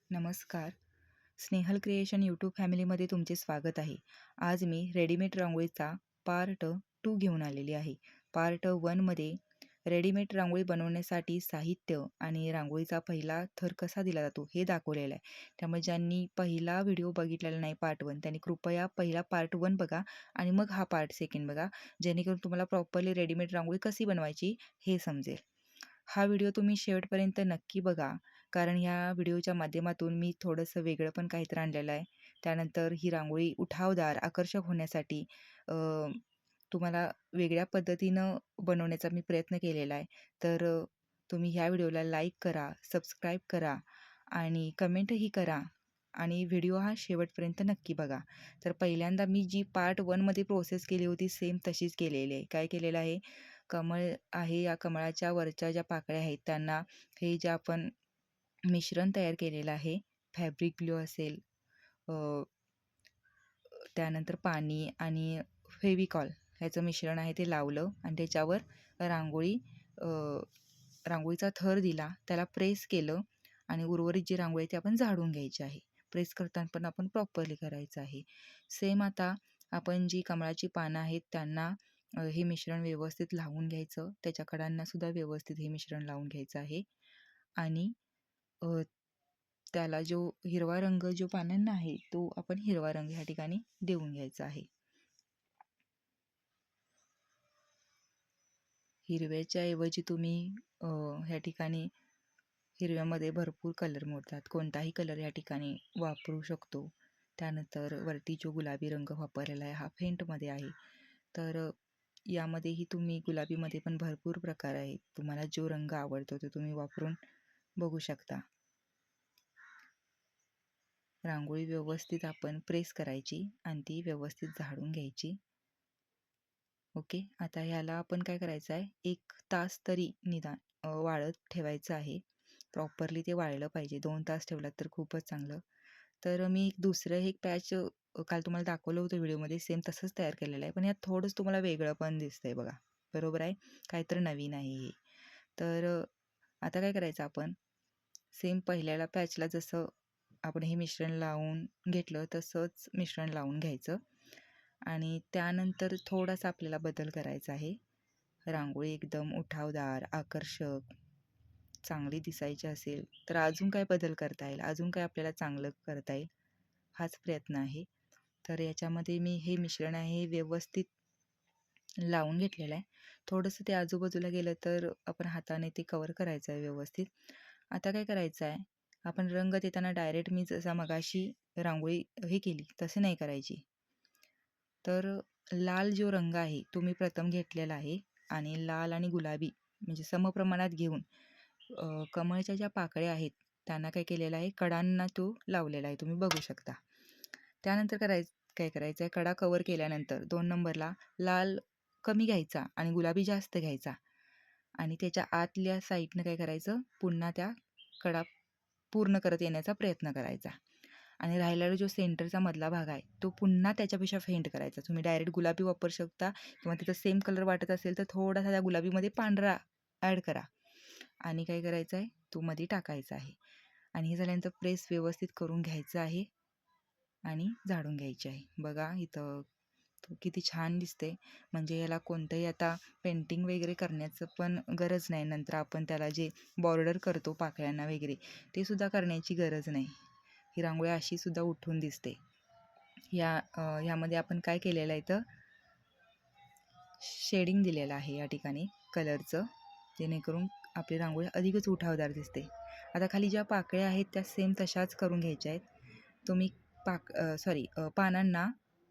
नमस्कार. Snehal creation YouTube फॅमिलीमध्ये तुमचे स्वागत आहे. आज मी रेडीमेड रांगोळीचा पार्ट 2 घेऊन आलेली आहे. पार्ट 1मध्ये रेडीमेड रांगोळी बनवण्यासाठी साहित्य आणि रांगोळीचा पहिला थर कसा दिला जातो हे दाखवलेलं आहे. त्यामुळे ज्यांनी पहिला व्हिडिओ बघितलेला नाही पार्ट 1 त्यांनी कृपया पहिला पार्ट 1 बघा आणि मग हा पार्ट 2 बघा. जेणेकरून तुम्हाला प्रॉपरली रेडीमेड रांगोळी कशी बनवायची हे समजेल. हा व्हिडिओ तुम्ही शेवटपर्यंत नक्की बघा. कारण ह्या व्हिडिओच्या माध्यमातून मी थोडंसं वेगळं पण काहीतरी आणलेलं आहे. त्यानंतर ही रांगोळी उठावदार, आकर्षक होण्यासाठी अ, तुम्हाला वेगळ्या पद्धतीनं बनवण्याचा मी प्रयत्न केलेला आहे. तर तुम्ही ह्या व्हिडिओला लाईक करा, सबस्क्राईब करा आणि कमेंटही करा आणि व्हिडिओ हा शेवटपर्यंत नक्की बघा. तर पहिल्यांदा मी जी पार्ट 1मध्ये प्रोसेस केली होती सेम तशीच केलेली आहे. काय केलेलं आहे, कमळ आहे, या कमळाच्या वरच्या ज्या पाकळ्या आहेत त्यांना हे जे आपण मिश्रण तयार केलेलं आहे, फॅब्रिक ग्लू असेल, अ, त्यानंतर पाणी आणि फेविकॉल ह्याचं मिश्रण आहे ते लावलं आणि त्याच्यावर रांगोळी अ, रांगोळीचा थर दिला, त्याला प्रेस केलं आणि उर्वरित जी रांगोळी आहे ती आपण झाडून घ्यायची आहे. प्रेस करताना पण आपण प्रॉपरली करायचं आहे. सेम आता आपण जी कमळाची पानं आहेत त्यांना हे मिश्रण व्यवस्थित लावून घ्यायचं. त्याच्या कडांना सुद्धा व्यवस्थित हे मिश्रण लावून घ्यायचं आहे आणि अ, त्याला जो हिरवा रंग जो पानांना आहे तो आपण हिरवा रंग ह्या ठिकाणी देऊन घ्यायचा आहे. हिरव्याच्या ऐवजी तुम्ही ह्या ठिकाणी हिरव्यामध्ये भरपूर कलर मोडतात. कोणताही कलर या ठिकाणी वापरू शकतो. त्यानंतर वरती जो गुलाबी रंग वापरलेला आहे हा फेंटमध्ये आहे. तर यामध्येही तुम्ही गुलाबीमध्ये पण भरपूर प्रकार आहेत. तुम्हाला जो रंग आवडतो तो तुम्ही वापरून बघू शकता. रांगोळी व्यवस्थित आपण प्रेस करायची आणि ती व्यवस्थित झाडून घ्यायची. ओके. आता ह्याला आपण काय करायचं आहे, 1 तास तरी निदान वाळत ठेवायचं आहे. प्रॉपरली ते वाळलं पाहिजे. 2 तास ठेवलात तर खूपच चांगलं. तर मी दुसरं एक पॅच काल तुम्हाला दाखवलं होतं व्हिडिओमध्ये सेम तसंच तयार केलेलं आहे. पण यात थोडंच तुम्हाला वेगळं पण दिसतंय बघा. बरोबर आहे? काहीतरी नवीन आहे हे. तर आता काय करायचं आपण, सेम पहिल्याला पॅचला जसं आपण हे मिश्रण लावून घेतलं तसंच मिश्रण लावून घ्यायचं आणि त्यानंतर थोडासा आपल्याला बदल करायचा आहे. रांगोळी एकदम उठावदार, आकर्षक, चांगली दिसायची असेल तर अजून काय बदल करता येईल, अजून काय आपल्याला चांगलं करता येईल, हाच प्रयत्न आहे. तर याच्यामध्ये मी हे मिश्रण आहे हे व्यवस्थित लावून घेतलेलं आहे. थोडंसं ते आजूबाजूला गेलं तर आपण हाताने ते कव्हर करायचं आहे व्यवस्थित. आता काय करायचं आहे, आपण रंग देताना डायरेक्ट मी जसा मगाशी रांगोळी हे केली तसे नाही करायची. तर लाल जो रंग आहे तो मी प्रथम घेतलेला आहे आणि लाल आणि गुलाबी म्हणजे समप्रमाणात घेऊन कमळच्या ज्या पाकळ्या आहेत त्यांना काय केलेलं आहे, कडांना तो लावलेला आहे, तुम्ही बघू शकता. त्यानंतर काय करायचं आहे, कडा कवर केल्यानंतर 2 नंबरला लाल कमी घ्यायचा आणि गुलाबी जास्त घ्यायचा आणि त्याच्या आतल्या साईडनं काय करायचं, पुन्हा त्या कडा पूर्ण करत येण्याचा प्रयत्न करायचा आणि राहिलेला जो सेंटरचा मधला भाग आहे तो पुन्हा त्याच्यापेक्षा फेंट करायचा. तुम्ही डायरेक्ट गुलाबी वापरू शकता किंवा तिथं सेम कलर वाटत असेल तर थोडासा त्या गुलाबीमध्ये पांढरा ॲड करा आणि काय करायचं आहे, तो मध्ये टाकायचा आहे आणि हे झाल्यानंतर प्रेस व्यवस्थित करून घ्यायचं आहे आणि झाडून घ्यायची आहे. बघा इथं तो किती छान दिसते. म्हणजे याला कोणतंही आता पेंटिंग वगैरे करण्याचं पण गरज नाही. नंतर आपण त्याला जे बॉर्डर करतो पाकळ्यांना वगैरे ते सुद्धा करण्याची गरज नाही. ही रांगोळी अशी सुद्धा उठून दिसते. ह्यामध्ये आपण काय केलेलं आहे तर शेडिंग दिलेलं आहे या ठिकाणी कलरचं, जेणेकरून आपली रांगोळी अधिकच उठावदार दिसते. आता खाली ज्या पाकळ्या आहेत त्या सेम तशाच करून घ्यायच्या आहेत. तुम्ही पानांना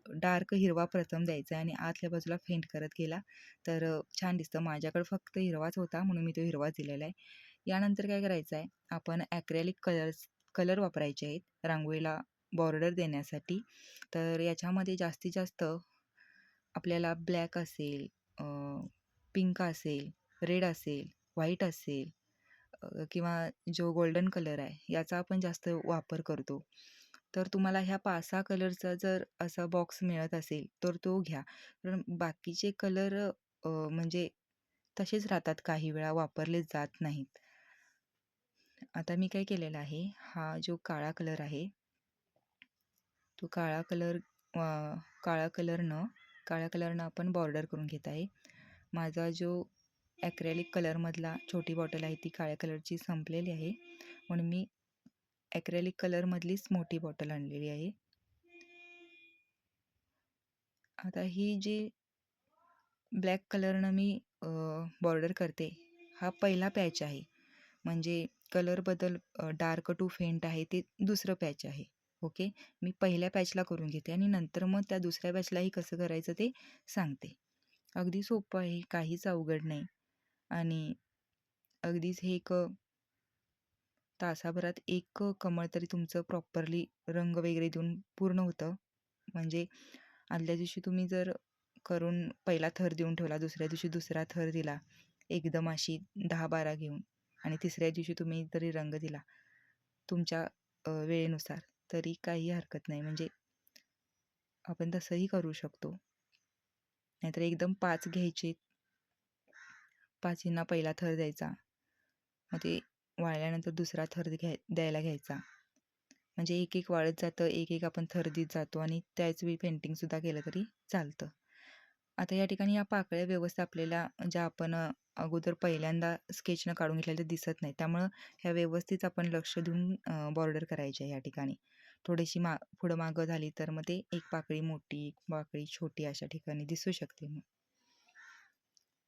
डार्क हिरवा प्रथम द्यायचा आहे आणि आतल्या बाजूला फेंट करत गेला तर छान दिसतं. माझ्याकडे फक्त हिरवाच होता म्हणून मी तो हिरवाच दिलेला आहे. यानंतर काय करायचं आहे, आपण ॲक्रेलिक कलर वापरायचे आहेत रांगोळीला बॉर्डर देण्यासाठी. तर याच्यामध्ये जास्तीत जास्त आपल्याला ब्लॅक असेल, पिंक असेल, रेड असेल, व्हाईट असेल किंवा जो गोल्डन कलर आहे याचा आपण जास्त वापर करतो. तर तुम्हाला ह्या 5-6 कलरचा जर असा बॉक्स मिळत असेल तर तो घ्या. कारण बाकीचे कलर म्हणजे तसेच राहतात, काही वेळा वापरले जात नाहीत. आता मी काय केलेलं आहे, हा जो काळा कलर आहे तो काळ्या कलरनं आपण बॉर्डर करून घेत आहे. माझा जो ॲक्रेलिक कलरमधला छोटी बॉटल आहे ती काळ्या कलरची संपलेली आहे, म्हणून मी ॲक्रेलिक कलरमधलीच मोठी बॉटल आणलेली आहे. आता ही जी ब्लॅक कलरनं मी बॉर्डर करते, हा पहिला पॅच आहे. म्हणजे कलर बदल डार्क टू फेंट आहे ते दुसरं पॅच आहे. ओके, मी पहिल्या पॅचला करून घेते आणि नंतर मग त्या दुसऱ्या पॅचलाही कसं करायचं ते सांगते. अगदी सोपं आहे, काहीच अवघड नाही. आणि अगदीच हे एक तासाभरात एक कमळ तरी तुमचं प्रॉपरली रंग वगैरे देऊन पूर्ण होतं. म्हणजे आदल्या दिवशी तुम्ही जर करून पहिला थर देऊन ठेवला, दुसऱ्या दिवशी दुसरा थर दिला, एकदम अशी 10-12 घेऊन, आणि तिसऱ्या दिवशी तुम्ही तरी रंग दिला तुमच्या वेळेनुसार, तरी काही हरकत नाही. म्हणजे आपण तसंही करू शकतो. नाहीतर एकदम 5 घ्यायचे, 5 पहिला थर द्यायचा, मग ते वाळल्यानंतर दुसरा थर द्यायला घ्यायचा. म्हणजे एक एक वाळत जातं, एक एक आपण थर देत जातो आणि त्याच वेळी पेंटिंगसुद्धा केलं तरी चालतं. आता या ठिकाणी या पाकळ्या व्यवस्थित आपल्याला ज्या आपण अगोदर पहिल्यांदा स्केचनं काढून घेतलेल्या ते दिसत नाही, त्यामुळं ह्या व्यवस्थित आपण लक्ष देऊन बॉर्डर करायची आहे या ठिकाणी. थोडीशी पुढं मागं झाली तर मग ते एक पाकळी मोठी, एक पाकळी छोटी अशा ठिकाणी दिसू शकते मग.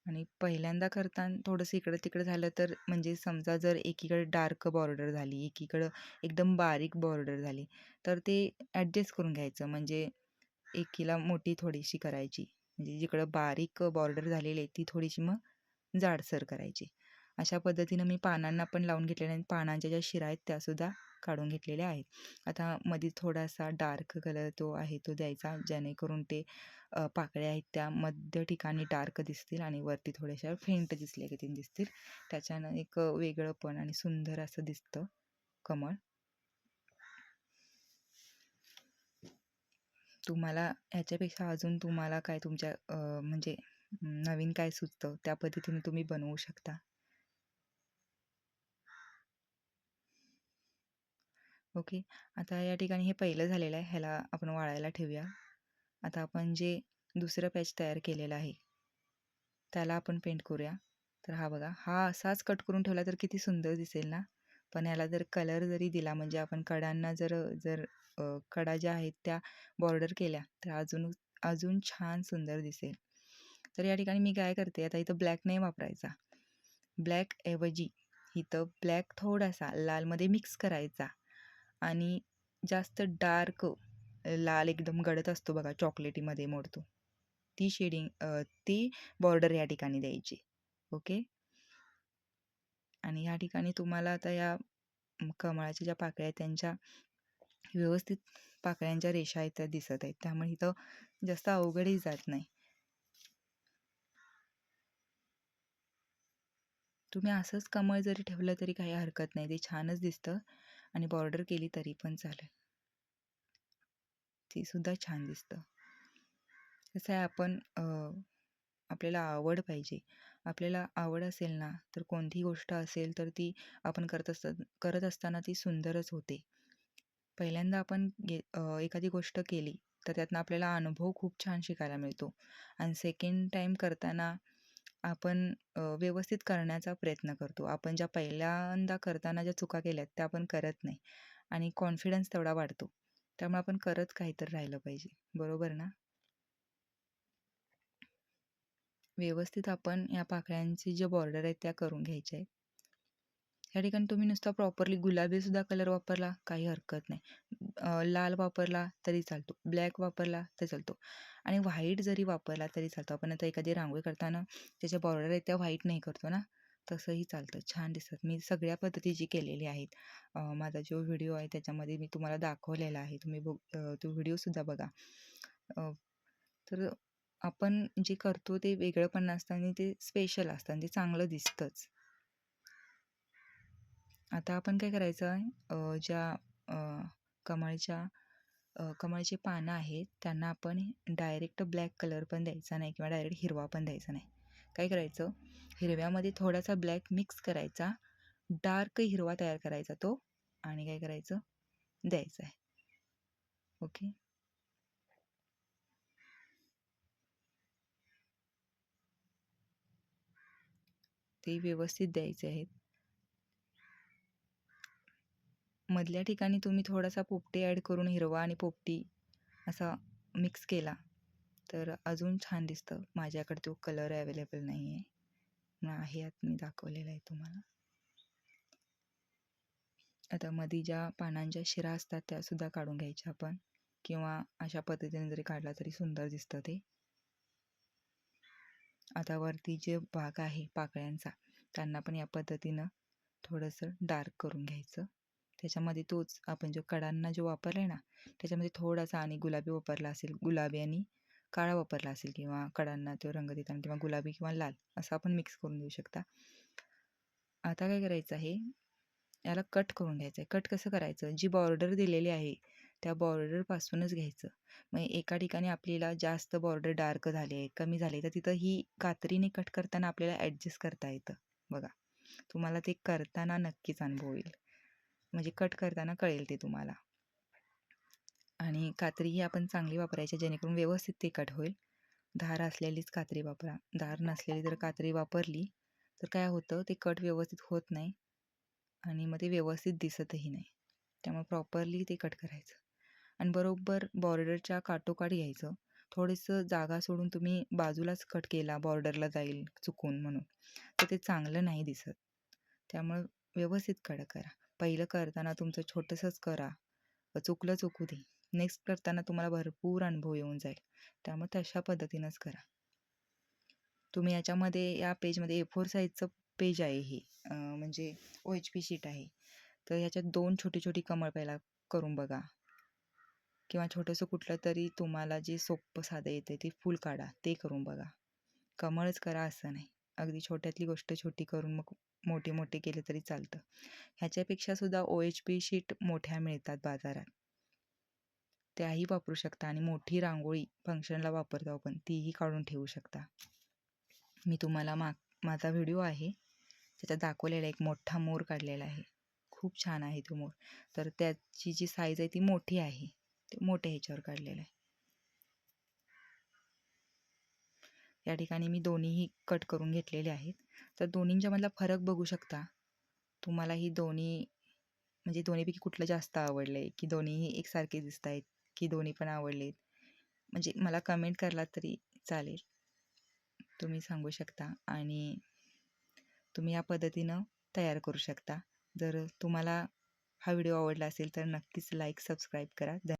आणि पहिल्यांदा करताना थोडंसं इकडं तिकडं झालं तर, म्हणजे समजा जर एकीकडे डार्क बॉर्डर झाली, एकीकडं एकदम बारीक बॉर्डर झाली, तर ते ॲडजस्ट करून घ्यायचं. म्हणजे एकीला मोठी थोडीशी करायची, म्हणजे जिकडं बारीक बॉर्डर झालेली आहे ती थोडीशी मग जाडसर करायची. अशा पद्धतीनं मी पानांना पण लावून घेतलेल्या आहेत. पानांच्या ज्या शिरा आहेत त्यासुद्धा काढून घेतलेल्या आहेत. आता मध्ये थोडासा डार्क कलर तो आहे तो द्यायचा, जेणेकरून ते पाकळ्या आहेत त्या मध्य ठिकाणी डार्क दिसतील आणि वरती थोड्याशा फेंट दिसल्या की दिसतील. त्याच्यानं एक वेगळंपण आणि सुंदर असं दिसतं कमळ. तुम्हाला ह्याच्यापेक्षा अजून तुम्हाला काय तुमच्या म्हणजे नवीन काय सुचतं त्या पद्धतीने तुम्ही बनवू शकता. ओके, आता या ठिकाणी हे पहिलं झालेलं आहे, ह्याला आपण वाळायला ठेवूया. आता आपण जे दुसरं पॅच तयार केलेलं आहे त्याला आपण पेंट करूया. तर हा बघा, हा असाच कट करून ठेवला तर किती सुंदर दिसेल ना. पण याला जर कलर जरी दिला, म्हणजे आपण कडांना जर जर कडा ज्या आहेत त्या बॉर्डर केल्या तर अजून अजून छान सुंदर दिसेल. तर या ठिकाणी मी काय करते, आता इथं ब्लॅक नाही वापरायचा. ब्लॅक ऐवजी इथं ब्लॅक थोडासा लालमध्ये मिक्स करायचा आणि जास्त डार्क लाल एकदम गडद असतो बघा, चॉकलेटीमध्ये मोडतो, ती शेडिंग ती बॉर्डर या ठिकाणी द्यायची. ओके, आणि या ठिकाणी तुम्हाला आता या कमळाच्या ज्या पाकळ्या आहेत त्यांच्या व्यवस्थित पाकळ्यांच्या रेषा आहेत त्या दिसत आहेत, त्यामुळे इथं जास्त अवघडही जात नाही. तुम्ही असंच कमळ जरी ठेवलं तरी काही हरकत नाही, ते छानच दिसतं. आणि बॉर्डर केली तरी पण चालेल, ती सुद्धा छान दिसतं. कसं आहे, आपण आपल्याला आवड पाहिजे. आपल्याला आवड असेल ना, तर कोणतीही गोष्ट असेल तर ती आपण करत असताना ती सुंदरच होते. पहिल्यांदा आपण एखादी गोष्ट केली तर त्यातनं आपल्याला अनुभव खूप छान शिकायला मिळतो, आणि सेकंड टाईम करताना आपण व्यवस्थित करण्याचा प्रयत्न करतो. आपण ज्या पहिल्यांदा करताना ज्या चुका केल्यात त्या आपण करत नाही, आणि कॉन्फिडन्स तेवढा वाढतो. त्यामुळे आपण करत काहीतरी राहिलं पाहिजे, बरोबर ना. व्यवस्थित आपण या पाकळ्यांची जे बॉर्डर आहेत त्या करून घ्यायच्या आहेत. या ठिकाणी तुम्ही नुसता प्रॉपरली गुलाबीसुद्धा कलर वापरला काही हरकत नाही. लाल वापरला तरी चालतो, ब्लॅक वापरला तरी चालतो, आणि व्हाईट जरी वापरला तरी चालतो. आपण आता एखादी रांगोळी करताना त्याच्या बॉर्डर आहेत त्या व्हाईट नाही करतो ना, तसंही चालतं, छान दिसतात. मी सगळ्या पद्धतीची केलेली आहेत. माझा जो व्हिडिओ आहे त्याच्यामध्ये मी तुम्हाला दाखवलेला आहे, तुम्ही तो व्हिडिओसुद्धा बघा. तर आपण जे करतो ते वेगळं पण नसतं आणि ते स्पेशल असतं आणि ते चांगलं दिसतंच. आता आपण काय करायचं आहे, ज्या कमळचे पानं आहेत त्यांना आपण डायरेक्ट ब्लॅक कलर पण द्यायचा नाही किंवा डायरेक्ट हिरवा पण द्यायचा नाही. काय करायचं, हिरव्यामध्ये थोडासा ब्लॅक मिक्स करायचा डार्क हिरवा तयार करायचा तो आणि काय करायचं द्यायचं आहे. ओके. ते व्यवस्थित द्यायचे आहेत. मधल्या ठिकाणी तुम्ही थोडासा पोपटी ॲड करून हिरवा आणि पोपटी असा मिक्स केला तर अजून छान दिसतं. माझ्याकडे तो कलर अवेलेबल नाही आहे. आहे यात मी दाखवलेला आहे तुम्हाला. आता मध्ये ज्या पानांच्या शिरा असतात त्या सुद्धा काढून घ्यायच्या आपण, किंवा अशा पद्धतीने जरी काढला तरी सुंदर दिसतं ते. आता वरती जे भाग आहे पाकळ्यांचा त्यांना पण या पद्धतीनं थोडंसं डार्क करून घ्यायचं. त्याच्यामध्ये तोच आपण जो कडांना जो वापरला ना त्याच्यामध्ये थोडासा आणि गुलाबी वापरला असेल, गुलाबी आणि काळा वापरला असेल, किंवा कडांना तो रंग देताना किंवा गुलाबी किंवा लाल असं आपण मिक्स करून देऊ शकता. आता काय करायचं आहे, याला कट करून घ्यायचं आहे. कट कसं करायचं, जी बॉर्डर दिलेली आहे त्या बॉर्डरपासूनच घ्यायचं. मग एका ठिकाणी आपल्याला जास्त बॉर्डर डार्क झाले, कमी झाले, तर तिथं ही कात्रीने कट करताना आपल्याला ॲडजस्ट करता येतं. बघा, तुम्हाला ते करताना नक्कीच अनुभव येईल, म्हणजे कट करताना कळेल ते तुम्हाला. आणि कात्री ही आपण चांगली वापरायची जेणेकरून व्यवस्थित ते कट होईल. धार असलेलीच कात्री वापरा. धार नसलेली जर कात्री वापरली तर काय होतं, ते कट व्यवस्थित होत नाही आणि मग ते व्यवस्थित दिसतही नाही. त्यामुळे प्रॉपरली ते कट करायचं आणि बरोबर बॉर्डरच्या काठोकाठ घ्यायचं. थोडंसं जागा सोडून तुम्ही बाजूलाच कट केला, बॉर्डरला जाईल चुकून म्हणून, तर ते चांगलं नाही दिसत. त्यामुळं व्यवस्थित कट करा. पहिलं करताना तुमचं छोटंसंच करा, चुकलं चुकू दे. नेक्स्ट करताना तुम्हाला भरपूर अनुभव येऊन जाईल. त्यामुळे तशा पद्धतीनंच करा. तुम्ही याच्यामध्ये या पेजमध्ये A4 साईजचं पेज आहे हे, म्हणजे OHP शीट आहे. तर ह्याच्यात 2 छोटी छोटी कमळ पहिला करून बघा, किंवा छोटंसं कुठलं तरी तुम्हाला जे सोपं साधं येतं ते फूल काढा, ते करून बघा. कमळच करा असं नाही, अगदी छोट्यातली गोष्ट छोटी करून मग मोठी मोठी केले तरी चालतं. ह्याच्यापेक्षा सुद्धा OHP शीट मोठ्या मिळतात बाजारात, त्याही वापरू शकता. आणि मोठी रांगोळी फंक्शनला वापरतो आपण, तीही काढून ठेवू शकता. मी तुम्हाला माझा व्हिडिओ आहे त्याच्यात दाखवलेला एक मोठा मोर काढलेला आहे, खूप छान आहे तो मोर. तर त्याची जी साईज आहे ती मोठी आहे, ते मोठ्या ह्याच्यावर काढलेलं आहे. या ठिकाणी मी दोन्हीही कट करून घेतलेले आहेत. तर दोन्हींच्या मधला फरक बघू शकता तुम्हाला. ही दोन्ही म्हणजे दोन्हीपैकी कुठलं जास्त आवडले, की दोन्हीही एकसारखे दिसत आहेत, की दोन्ही पण आवडलेत, म्हणजे मला कमेंट करला तरी चालेल, तुम्ही सांगू शकता. आणि तुम्ही या पद्धतीनं तयार करू शकता. जर तुम्हाला हा व्हिडिओ आवडला असेल तर नक्कीच लाईक सबस्क्राईब करा.